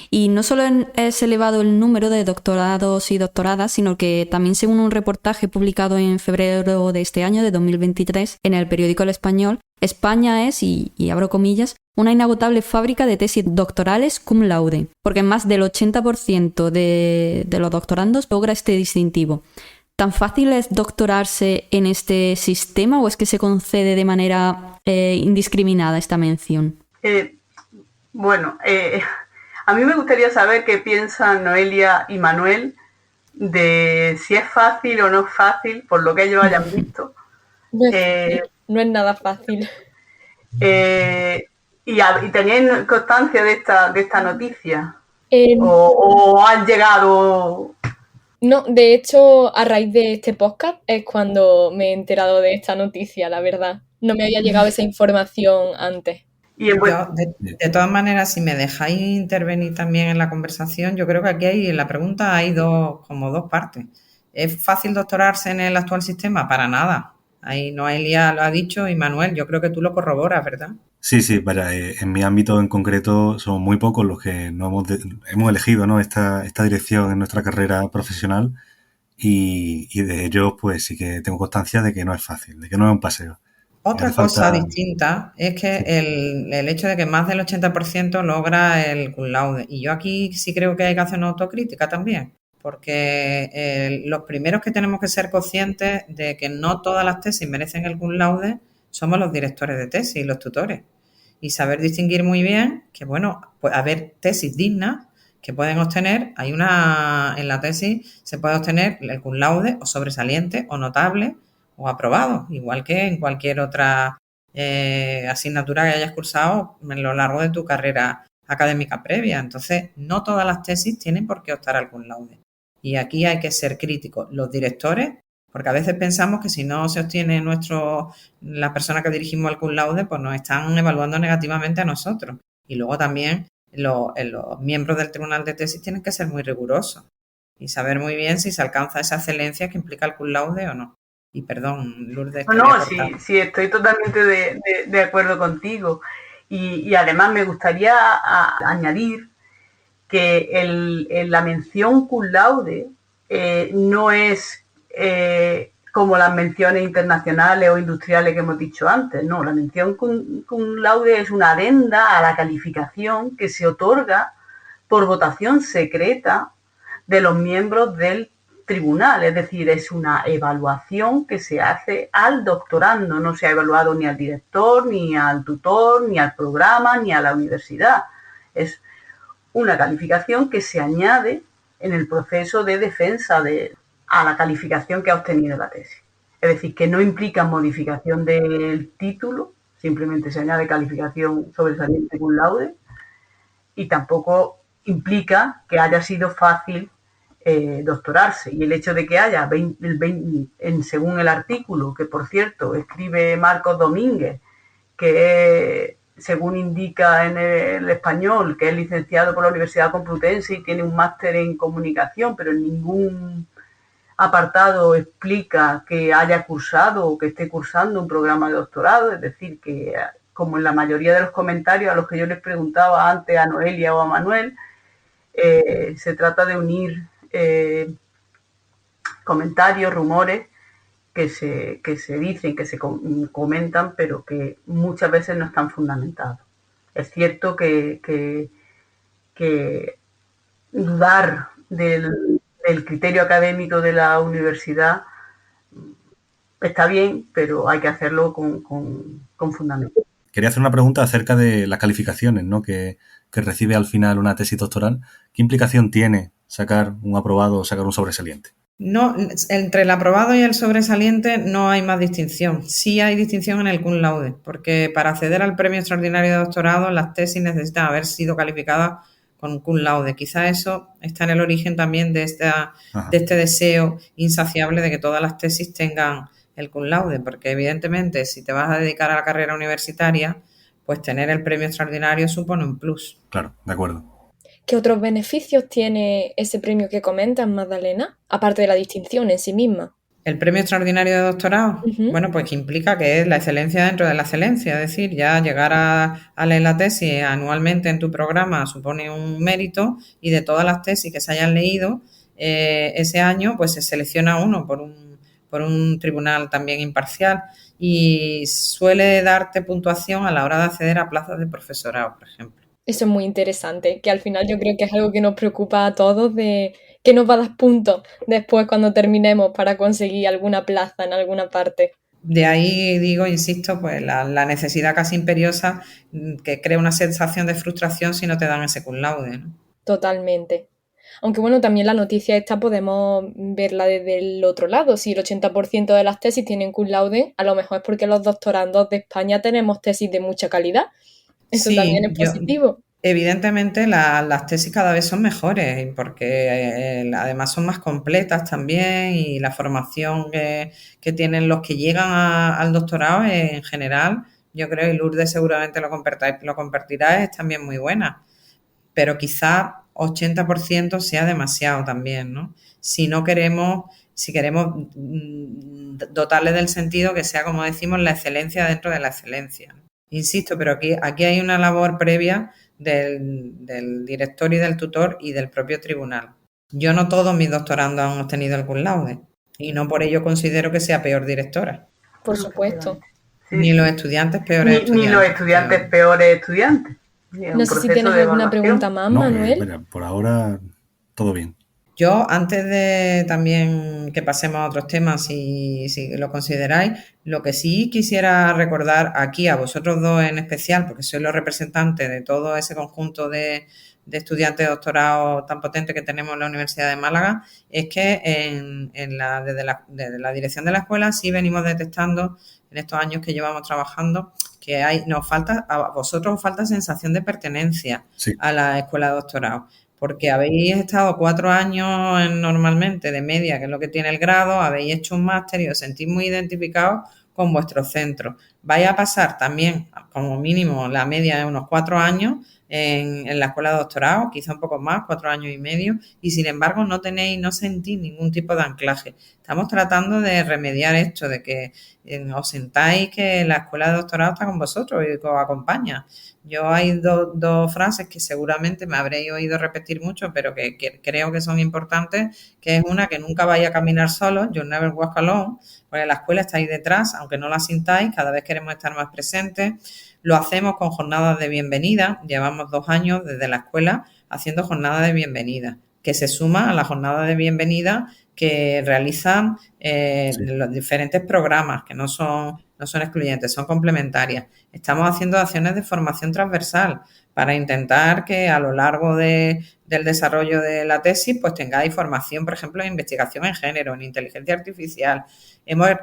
Y no solo es elevado el número de doctorados y doctoradas, sino que también, según un reportaje publicado en febrero de este año, de 2023, en el periódico El Español, España es, y abro comillas, una inagotable fábrica de tesis doctorales cum laude, porque más del 80% de los doctorandos logra este distintivo. ¿Tan fácil es doctorarse en este sistema o es que se concede de manera indiscriminada esta mención? A mí me gustaría saber qué piensan Noelia y Manuel de si es fácil o no es fácil, por lo que ellos hayan visto. No es nada fácil. ¿Y teníais constancia de esta noticia? ¿O han llegado...? No, de hecho, a raíz de este podcast es cuando me he enterado de esta noticia, la verdad. No me había llegado esa información antes. Y en Yo, de todas maneras, si me dejáis intervenir también en la conversación, yo creo que aquí en la pregunta hay como dos partes. ¿Es fácil doctorarse en el actual sistema? Para nada. Ahí Noelia lo ha dicho y Manuel, yo creo que tú lo corroboras, ¿verdad? Sí, sí, vaya, en mi ámbito en concreto son muy pocos los que no hemos elegido, ¿no? esta dirección en nuestra carrera profesional y de ellos pues sí que tengo constancia de que no es fácil, de que no es un paseo. Que hace Otra cosa falta... distinta es que Sí, el hecho de que más del 80% logra el cum laude. Y yo aquí sí creo que hay que hacer una autocrítica también, porque los primeros que tenemos que ser conscientes de que no todas las tesis merecen el cum laude somos los directores de tesis y los tutores. Y saber distinguir muy bien que, bueno, pues haber tesis dignas que pueden obtener, en la tesis se puede obtener el cum laude o sobresaliente o notable o aprobado, igual que en cualquier otra asignatura que hayas cursado a lo largo de tu carrera académica previa. Entonces, no todas las tesis tienen por qué optar al cum laude. Y aquí hay que ser críticos. Los directores, porque a veces pensamos que si no se obtiene las personas que dirigimos al cum laude, pues nos están evaluando negativamente a nosotros. Y luego también los miembros del tribunal de tesis tienen que ser muy rigurosos y saber muy bien si se alcanza esa excelencia que implica el cum laude o no. Y perdón, Lourdes, te había No, cortado. sí, sí, estoy totalmente de acuerdo contigo. Y además me gustaría añadir que la mención cum laude no es como las menciones internacionales o industriales que hemos dicho antes. No, la mención cum laude es una adenda a la calificación que se otorga por votación secreta de los miembros del tribunal, es decir, es una evaluación que se hace al doctorando, no se ha evaluado ni al director, ni al tutor, ni al programa, ni a la universidad. Es una calificación que se añade en el proceso de defensa a la calificación que ha obtenido la tesis. Es decir, que no implica modificación del título, simplemente se añade calificación sobresaliente cum laude, y tampoco implica que haya sido fácil doctorarse. Y el hecho de que haya, según el artículo, que por cierto escribe Marcos Domínguez, que según indica en el español, que es licenciado por la Universidad Complutense y tiene un máster en comunicación, pero en ningún apartado explica que haya cursado o que esté cursando un programa de doctorado, es decir, que como en la mayoría de los comentarios a los que yo les preguntaba antes a Noelia o a Manuel, se trata de unir comentarios, rumores que se dicen, que se comentan, pero que muchas veces no están fundamentados. Es cierto que dudar del criterio académico de la universidad está bien, pero hay que hacerlo con fundamento. Quería hacer una pregunta acerca de las calificaciones, ¿no? que recibe al final una tesis doctoral. ¿Qué implicación tiene sacar un aprobado o sacar un sobresaliente? No, entre el aprobado y el sobresaliente no hay más distinción. Sí hay distinción en el cum laude, porque para acceder al premio extraordinario de doctorado las tesis necesitan haber sido calificadas con un cum laude. Quizá eso está en el origen también de este deseo insaciable de que todas las tesis tengan el cum laude, porque evidentemente si te vas a dedicar a la carrera universitaria, pues tener el premio extraordinario supone un plus. Claro, de acuerdo. ¿Qué otros beneficios tiene ese premio que comentas, Magdalena? Aparte de la distinción en sí misma. El premio extraordinario de doctorado, bueno, pues que implica que es la excelencia dentro de la excelencia, es decir, ya llegar a leer la tesis anualmente en tu programa supone un mérito y de todas las tesis que se hayan leído ese año, pues se selecciona uno por un tribunal también imparcial y suele darte puntuación a la hora de acceder a plazas de profesorado, por ejemplo. Eso es muy interesante, que al final yo creo que es algo que nos preocupa a todos de que nos va a dar puntos después cuando terminemos para conseguir alguna plaza en alguna parte. De ahí digo, insisto, pues la necesidad casi imperiosa que crea una sensación de frustración si no te dan ese cum laude, ¿no? Totalmente. Aunque bueno, también la noticia esta podemos verla desde el otro lado. Si el 80% de las tesis tienen cum laude, a lo mejor es porque los doctorandos de España tenemos tesis de mucha calidad. Eso Sí, también es positivo. Evidentemente las tesis cada vez son mejores porque además son más completas también y la formación que tienen los que llegan al doctorado en general yo creo, y Lourdes seguramente lo compartirá, es también muy buena. Pero quizá 80% sea demasiado también, ¿no? Si queremos dotarle del sentido que sea, como decimos, la excelencia dentro de la excelencia. Insisto, pero aquí hay una labor previa del director y del tutor y del propio tribunal. Yo no todos mis doctorandos han obtenido el cum laude y no por ello considero que sea peor directora. Por supuesto. Sí, ni sí. los estudiantes peores estudiantes. Ni los estudiantes peores estudiantes. No sé si tienes alguna pregunta más, No, Manuel. mira, por ahora todo bien. Yo, antes de también que pasemos a otros temas, si lo consideráis, lo que sí quisiera recordar aquí a vosotros dos en especial, porque sois los representantes de todo ese conjunto de estudiantes de doctorado tan potente que tenemos en la Universidad de Málaga, es que desde la dirección de la escuela sí venimos detectando en estos años que llevamos trabajando que a vosotros os falta sensación de pertenencia a la escuela de doctorado. Porque habéis estado 4 años normalmente de media, que es lo que tiene el grado, habéis hecho un máster y os sentís muy identificados con vuestro centro. Vais a pasar también, como mínimo, la media de unos 4 años en la escuela de doctorado, quizá un poco más, 4 años y medio, y sin embargo no sentís ningún tipo de anclaje. Estamos tratando de remediar esto, de que os sentáis que la escuela de doctorado está con vosotros y que os acompaña. Yo hay dos frases que seguramente me habréis oído repetir mucho, pero que creo que son importantes, que es una, que nunca vais a caminar solos, you'll never walk alone, porque la escuela está ahí detrás, aunque no la sintáis, cada vez queremos estar más presentes. Lo hacemos con jornadas de bienvenida, llevamos 2 años desde la escuela haciendo jornadas de bienvenida, que se suma a la jornada de bienvenida que realizan los diferentes programas, que no son excluyentes, son complementarias. Estamos haciendo acciones de formación transversal para intentar que a lo largo del desarrollo de la tesis pues tengáis formación, por ejemplo, en investigación en género, en inteligencia artificial.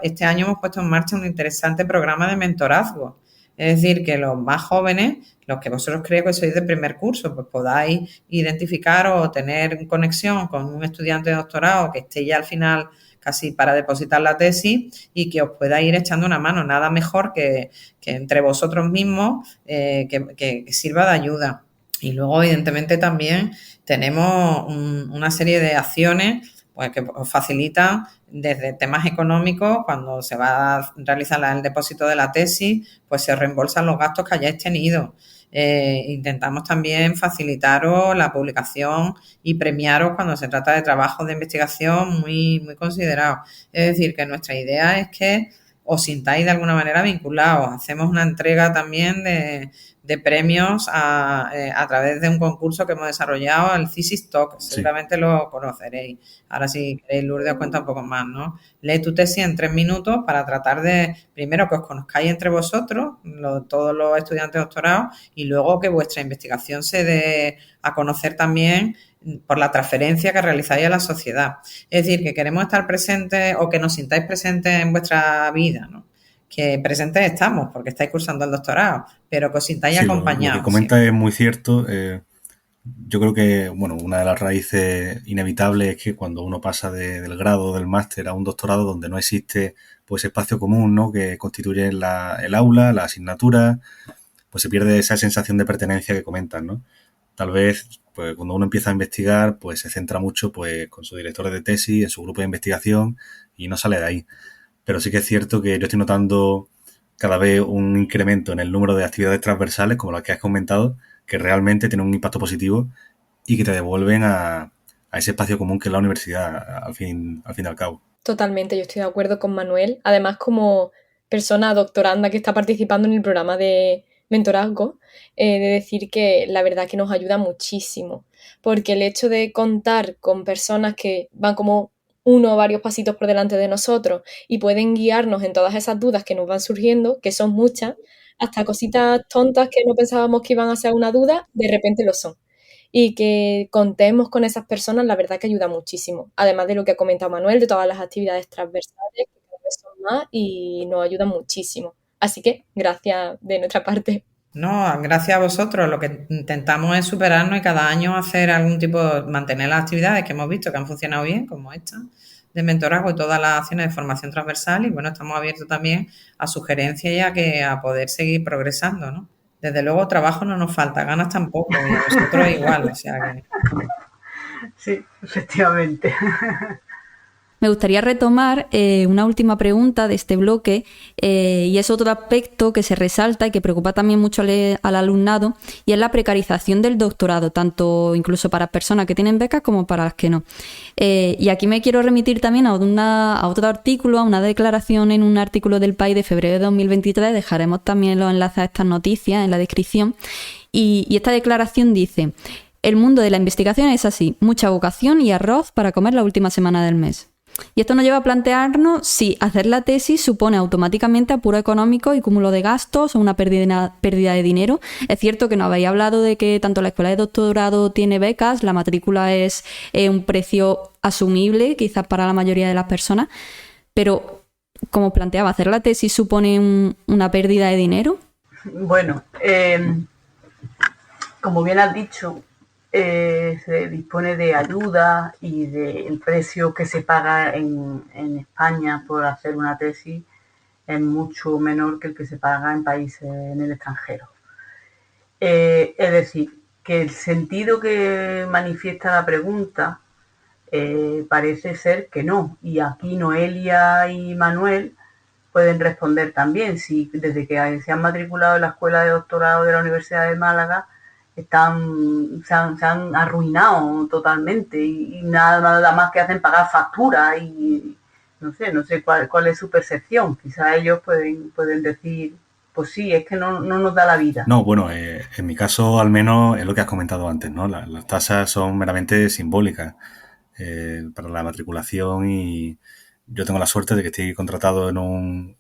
Este año hemos puesto en marcha un interesante programa de mentorazgo. Es decir, que los más jóvenes, los que vosotros creo que sois de primer curso, pues podáis identificar o tener conexión con un estudiante de doctorado que esté ya al final casi para depositar la tesis y que os pueda ir echando una mano. Nada mejor que entre vosotros mismos que sirva de ayuda. Y luego, evidentemente, también tenemos una serie de acciones pues que os facilitan desde temas económicos, cuando se va a realizar el depósito de la tesis, pues se reembolsan los gastos que hayáis tenido. Intentamos también facilitaros la publicación y premiaros cuando se trata de trabajos de investigación muy, muy considerados. Es decir, que nuestra idea es que os sintáis de alguna manera vinculados. Hacemos una entrega también de premios a través de un concurso que hemos desarrollado, el Thesis Talk, seguramente lo conoceréis. Ahora si queréis, Lourdes os cuenta un poco más, ¿no? Lee tu tesis en 3 minutos para tratar de, primero, que os conozcáis entre vosotros, todos los estudiantes doctorados, y luego que vuestra investigación se dé a conocer también por la transferencia que realizáis a la sociedad. Es decir, que queremos estar presentes o que nos sintáis presentes en vuestra vida, ¿no? Que presentes estamos, porque estáis cursando el doctorado, pero que os sintáis acompañados. Lo que comenta es muy cierto. Yo creo que, bueno, una de las raíces inevitables es que cuando uno pasa del grado, del máster a un doctorado donde no existe pues espacio común, ¿no?, que constituye el aula, la asignatura, pues se pierde esa sensación de pertenencia que comentan, ¿no? Tal vez, pues cuando uno empieza a investigar, pues se centra mucho pues con sus directores de tesis, en su grupo de investigación y no sale de ahí. Pero sí que es cierto que yo estoy notando cada vez un incremento en el número de actividades transversales, como las que has comentado, que realmente tienen un impacto positivo y que te devuelven a ese espacio común que es la universidad, al fin y al cabo. Totalmente, yo estoy de acuerdo con Manuel. Además, como persona doctoranda que está participando en el programa de mentorazgo, de decir que la verdad que nos ayuda muchísimo, porque el hecho de contar con personas que van como uno o varios pasitos por delante de nosotros y pueden guiarnos en todas esas dudas que nos van surgiendo, que son muchas, hasta cositas tontas que no pensábamos que iban a ser una duda, de repente lo son. Y que contemos con esas personas, la verdad que ayuda muchísimo. Además de lo que ha comentado Manuel, de todas las actividades transversales, que cada vez son más y nos ayudan muchísimo. Así que, gracias de nuestra parte. No, gracias a vosotros. Lo que intentamos es superarnos y cada año hacer algún tipo, mantener las actividades que hemos visto que han funcionado bien, como esta, de mentorazgo y todas las acciones de formación transversal y, bueno, estamos abiertos también a sugerencias y a poder seguir progresando, ¿no? Desde luego, trabajo no nos falta, ganas tampoco, y a vosotros igual, o sea que... Sí, efectivamente. Me gustaría retomar una última pregunta de este bloque y es otro aspecto que se resalta y que preocupa también mucho al alumnado y es la precarización del doctorado, tanto incluso para personas que tienen becas como para las que no. Y aquí me quiero remitir también a otro artículo, a una declaración en un artículo del País de febrero de 2023, dejaremos también los enlaces a estas noticias en la descripción, y esta declaración dice: el mundo de la investigación es así, mucha vocación y arroz para comer la última semana del mes. Y esto nos lleva a plantearnos si hacer la tesis supone automáticamente apuro económico y cúmulo de gastos o una pérdida de dinero. Es cierto que nos habéis hablado de que tanto la escuela de doctorado tiene becas, la matrícula es un precio asumible quizás para la mayoría de las personas, pero como planteaba, ¿hacer la tesis supone una pérdida de dinero? Bueno, como bien has dicho, se dispone de ayuda y del precio que se paga en España por hacer una tesis es mucho menor que el que se paga en países en el extranjero. Es decir, que el sentido que manifiesta la pregunta parece ser que no. Y aquí Noelia y Manuel pueden responder también. Si desde que se han matriculado en la Escuela de Doctorado de la Universidad de Málaga se han arruinado totalmente y nada más que hacen pagar facturas y no sé cuál es su percepción. Quizás ellos pueden decir, pues sí, es que no nos da la vida. No, bueno, en mi caso al menos es lo que has comentado antes, ¿no? Las tasas son meramente simbólicas para la matriculación y yo tengo la suerte de que estoy contratado en un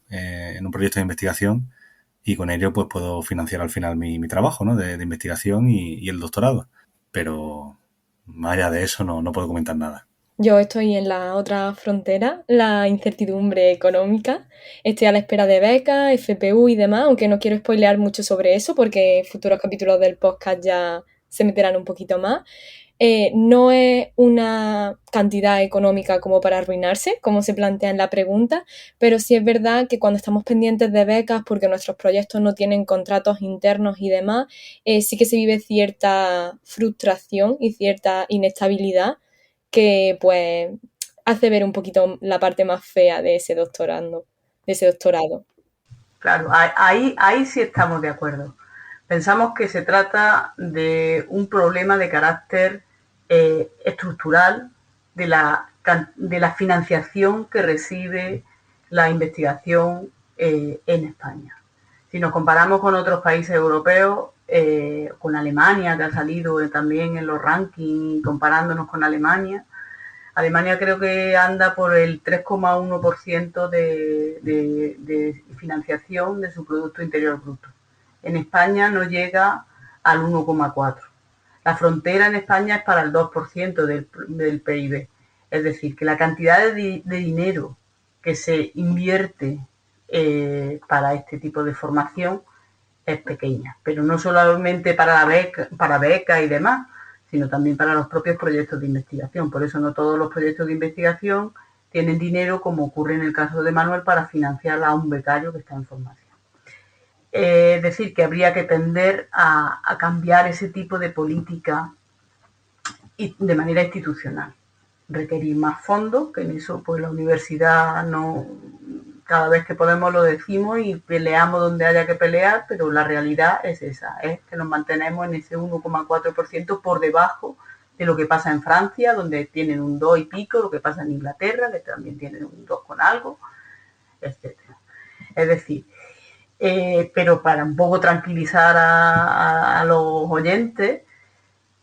proyecto de investigación y con ello pues puedo financiar al final mi trabajo, ¿no? de investigación y el doctorado. Pero más allá de eso no puedo comentar nada. Yo estoy en la otra frontera, la incertidumbre económica. Estoy a la espera de becas, FPU y demás, aunque no quiero spoilear mucho sobre eso porque futuros capítulos del podcast ya se meterán un poquito más. No es una cantidad económica como para arruinarse, como se plantea en la pregunta, pero sí es verdad que cuando estamos pendientes de becas porque nuestros proyectos no tienen contratos internos y demás, sí que se vive cierta frustración y cierta inestabilidad que pues hace ver un poquito la parte más fea de ese doctorado. Claro, ahí sí estamos de acuerdo. Pensamos que se trata de un problema de carácter estructural de la financiación que recibe la investigación en España. Si nos comparamos con otros países europeos, con Alemania, que ha salido también en los rankings, comparándonos con Alemania creo que anda por el 3,1% de financiación de su Producto Interior Bruto. En España no llega al 1,4%. La frontera en España es para el 2% del PIB. Es decir, que la cantidad de dinero que se invierte para este tipo de formación es pequeña, pero no solamente para beca y demás, sino también para los propios proyectos de investigación. Por eso no todos los proyectos de investigación tienen dinero, como ocurre en el caso de Manuel, para financiar a un becario que está en formación. Es decir, que habría que tender a cambiar ese tipo de política de manera institucional. Requerir más fondos, que en eso pues la universidad no, cada vez que podemos lo decimos y peleamos donde haya que pelear, pero la realidad es esa, es que nos mantenemos en ese 1,4% por debajo de lo que pasa en Francia, donde tienen un 2 y pico, lo que pasa en Inglaterra, que también tienen un 2 con algo, etc. Es decir, pero para un poco tranquilizar a los oyentes,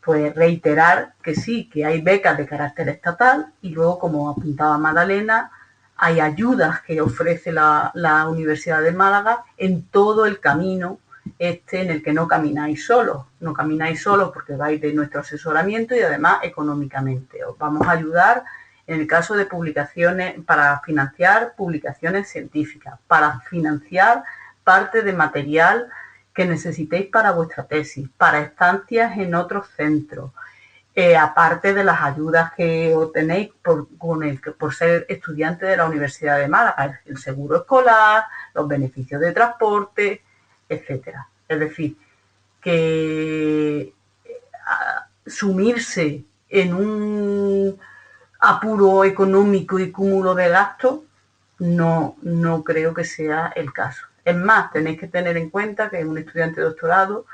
pues reiterar que sí, que hay becas de carácter estatal y luego, como apuntaba Magdalena, hay ayudas que ofrece la Universidad de Málaga en todo el camino en el que no camináis solos. No camináis solos porque vais de nuestro asesoramiento y además económicamente. Os vamos a ayudar en el caso de publicaciones, para financiar publicaciones científicas, para financiar parte de material que necesitéis para vuestra tesis, para estancias en otros centros, aparte de las ayudas que obtenéis por ser estudiante de la Universidad de Málaga, el seguro escolar, los beneficios de transporte, etcétera. Es decir, que sumirse en un apuro económico y cúmulo de gastos no creo que sea el caso. Es más, tenéis que tener en cuenta que un estudiante de doctorado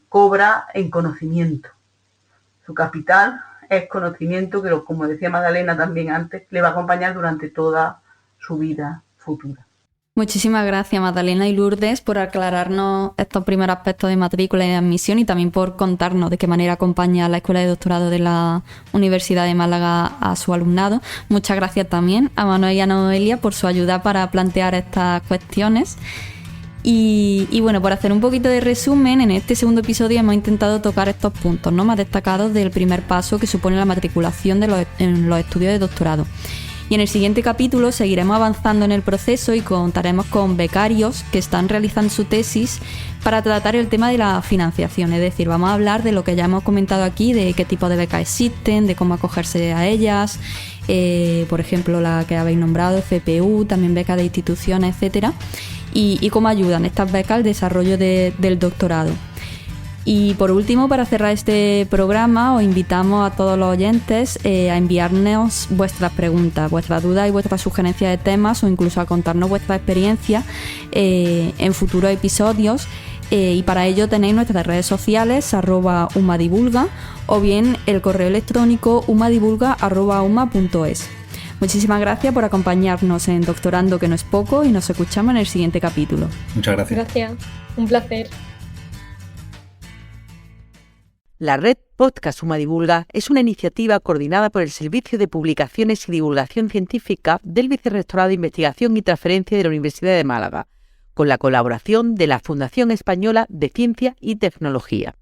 cobra en conocimiento. Su capital es conocimiento que, como decía Magdalena también antes, le va a acompañar durante toda su vida futura. Muchísimas gracias, Magdalena y Lourdes, por aclararnos estos primeros aspectos de matrícula y de admisión y también por contarnos de qué manera acompaña la Escuela de Doctorado de la Universidad de Málaga a su alumnado. Muchas gracias también a Manuel y a Noelia por su ayuda para plantear estas cuestiones. Y bueno, por hacer un poquito de resumen, en este segundo episodio hemos intentado tocar estos puntos, ¿no?, más destacados del primer paso que supone la matriculación en los estudios de doctorado. Y en el siguiente capítulo seguiremos avanzando en el proceso y contaremos con becarios que están realizando su tesis para tratar el tema de la financiación. Es decir, vamos a hablar de lo que ya hemos comentado aquí, de qué tipo de becas existen, de cómo acogerse a ellas, por ejemplo, la que habéis nombrado, FPU, también becas de instituciones, etcétera, y cómo ayudan estas becas al desarrollo del doctorado. Y por último, para cerrar este programa, os invitamos a todos los oyentes a enviarnos vuestras preguntas, vuestras dudas y vuestras sugerencias de temas o incluso a contarnos vuestra experiencia en futuros episodios. Y para ello tenéis nuestras redes sociales @umadivulga o bien el correo electrónico umadivulga@uma.es. Muchísimas gracias por acompañarnos en Doctorando, que no es poco, y nos escuchamos en el siguiente capítulo. Muchas gracias. Gracias, un placer. La red Podcast Uma Divulga es una iniciativa coordinada por el Servicio de Publicaciones y Divulgación Científica del Vicerrectorado de Investigación y Transferencia de la Universidad de Málaga, con la colaboración de la Fundación Española de Ciencia y Tecnología.